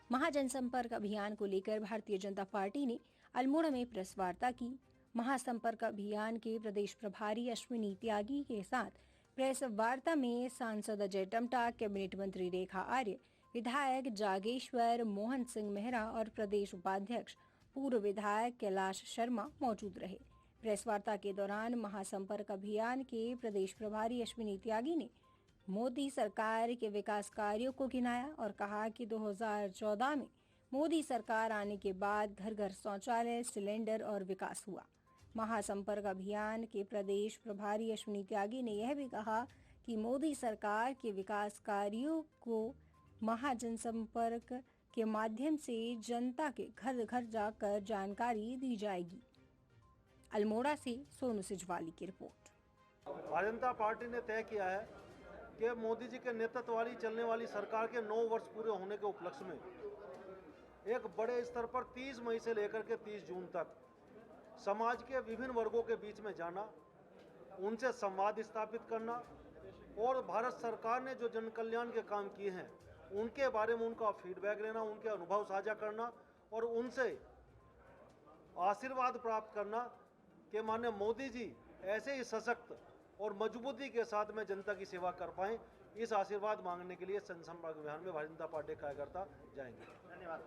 महाजनसंपर्क अभियान को लेकर भारतीय जनता पार्टी ने अल्मोड़ा में प्रेस वार्ता की। महासंपर्क अभियान के प्रदेश प्रभारी अश्विनी त्यागी के साथ प्रेस वार्ता में सांसद अजय टमटा, कैबिनेट मंत्री रेखा आर्य, विधायक जागेश्वर मोहन सिंह मेहरा और प्रदेश उपाध्यक्ष पूर्व विधायक कैलाश शर्मा मौजूद रहे। प्रेस वार्ता के दौरान महासंपर्क अभियान के प्रदेश प्रभारी अश्विनी त्यागी ने मोदी सरकार के विकास कार्यों को गिनाया और कहा कि 2014 में मोदी सरकार आने के बाद घर घर शौचालय, सिलेंडर और विकास हुआ। महासंपर्क अभियान के प्रदेश प्रभारी अश्विनी त्यागी ने यह भी कहा कि मोदी सरकार के विकास कार्यों को महाजनसंपर्क के माध्यम से जनता के घर घर जाकर जानकारी दी जाएगी। अल्मोड़ा से सोनू सिजवाली की रिपोर्ट। भारतीय जनता पार्टी ने तय किया है कि मोदी जी के नेतृत्व वाली चलने वाली सरकार के 9 वर्ष पूरे होने के उपलक्ष्य में एक बड़े स्तर पर 30 मई से लेकर के 30 जून तक समाज के विभिन्न वर्गों के बीच में जाना, उनसे संवाद स्थापित करना और भारत सरकार ने जो जन कल्याण के काम किए हैं उनके बारे में उनका फीडबैक लेना, उनके अनुभव साझा करना और उनसे आशीर्वाद प्राप्त करना कि माननीय मोदी जी ऐसे ही सशक्त और मजबूती के साथ में जनता की सेवा कर पाएं। इस आशीर्वाद मांगने के लिए जनसंपर्क अभियान में भारतीय जनता पार्टी कार्यकर्ता जाएंगे। धन्यवाद।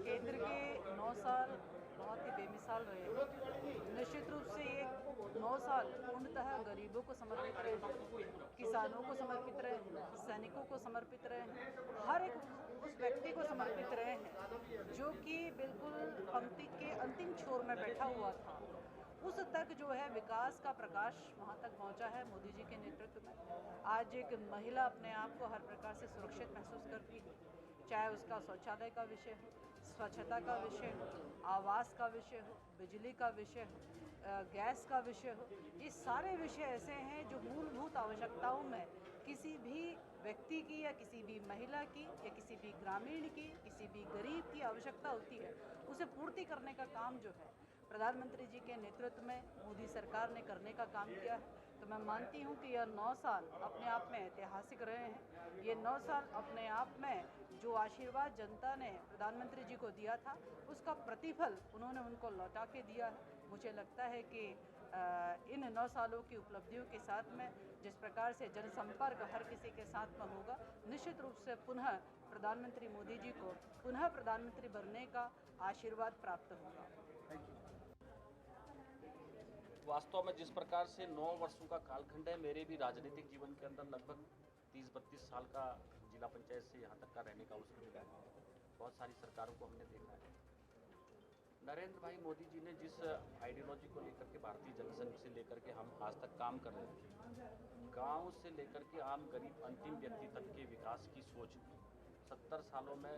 केंद्र के 9 साल बहुत ही बेमिसाल रहे। निश्चित रूप से ये 9 साल पूर्णतः गरीबों को समर्पित रहे, किसानों को समर्पित रहे, सैनिकों को समर्पित रहे, हर एक उस व्यक्ति को समर्पित रहे हैं जो कि बिल्कुल पंक्ति के अंतिम छोर में बैठा हुआ था। उस तक जो है विकास का प्रकाश वहाँ तक पहुँचा है मोदी जी के नेतृत्व में। आज एक महिला अपने आप को हर प्रकार से सुरक्षित महसूस करती है, चाहे उसका शौचालय का विषय हो, स्वच्छता का विषय हो, आवास का विषय हो, बिजली का विषय हो, गैस का विषय हो। ये सारे विषय ऐसे हैं जो मूलभूत आवश्यकताओं में किसी भी व्यक्ति की या किसी भी महिला की या किसी भी ग्रामीण की, किसी भी गरीब की आवश्यकता होती है, उसे पूर्ति करने का काम जो है प्रधानमंत्री जी के नेतृत्व में मोदी सरकार ने करने का काम किया है। तो मैं मानती हूँ कि यह 9 साल अपने आप में ऐतिहासिक रहे हैं। ये 9 साल अपने आप में जो आशीर्वाद जनता ने प्रधानमंत्री जी को दिया था उसका प्रतिफल उन्होंने उनको लौटा के दिया है। मुझे लगता है कि इन 9 सालों की उपलब्धियों के साथ में जिस प्रकार से जनसंपर्क हर किसी के साथ में होगा, निश्चित रूप से पुनः प्रधानमंत्री मोदी जी को पुनः प्रधानमंत्री बनने का आशीर्वाद प्राप्त होगा। वास्तव में जिस प्रकार से 9 वर्षों का कालखंड है, मेरे भी राजनीतिक जीवन के अंदर लगभग 30-32 साल का जिला पंचायत से यहाँ तक का रहने का अवसर मिला है। बहुत सारी सरकारों को हमने देखा है। नरेंद्र भाई मोदी जी ने जिस आइडियोलॉजी को लेकर के भारतीय जनसंघ से लेकर के हम आज तक काम कर रहे हैं, गांव से लेकर के आम गरीब अंतिम व्यक्ति तक के विकास की सोच 70 सालों में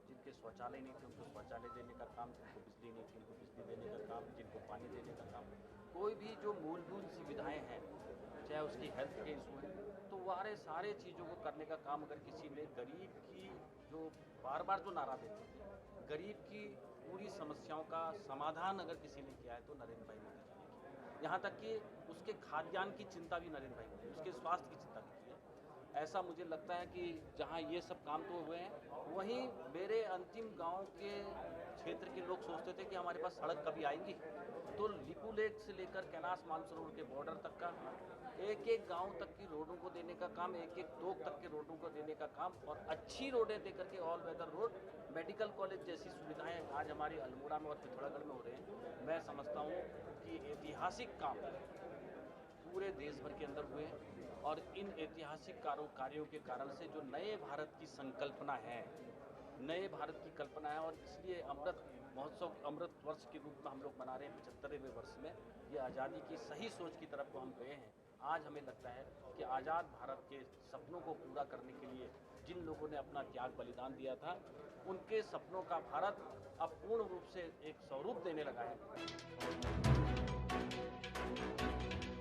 जिनके शौचालय नहीं थे उनको शौचालय देने का काम, जिनको बिजली नहीं थी उनको बिजली देने का काम, जिनको पानी देने का काम, कोई भी जो मूलभूत सुविधाएं हैं, चाहे उसकी हेल्थ के इशू है, तो वह सारे चीज़ों को करने का काम अगर किसी ने गरीब की जो बार बार जो नारा देते हैं, गरीब की पूरी समस्याओं का समाधान अगर किसी ने किया है तो नरेंद्र भाई मोदी जी ने किया। यहाँ तक कि उसके खाद्यान्न की चिंता भी नरेंद्र भाई मोदी, उसके स्वास्थ्य की चिंता भी की है। ऐसा मुझे लगता है कि जहाँ ये सब काम तो हुए हैं, वहीं मेरे अंतिम गांव के क्षेत्र के लोग सोचते थे कि हमारे पास सड़क कभी आएंगी। तो लिपू लेक से लेकर कैलाश मानसरोवर के बॉर्डर तक का एक एक गांव तक की रोडों को देने का काम, एक एक तोक तक के रोडों को देने का काम और अच्छी रोडें देकर के all weather road, medical college जैसी सुविधाएं आज हमारी अल्मोड़ा में और पिथौरागढ़ में हो रहे हैं। मैं समझता हूँ कि ऐतिहासिक काम पूरे देश भर के अंदर हुए हैं और इन ऐतिहासिक कार्यों के कारण से जो नए भारत की संकल्पना है, नए भारत की कल्पना है और इसलिए अमृत महोत्सव, अमृत वर्ष के रूप में हम लोग मना रहे हैं 75वें वर्ष में। ये आज़ादी की सही सोच की तरफ को हम गए हैं। आज हमें लगता है कि आज़ाद भारत के सपनों को पूरा करने के लिए जिन लोगों ने अपना त्याग बलिदान दिया था, उनके सपनों का भारत अब पूर्ण रूप से एक स्वरूप देने लगा है।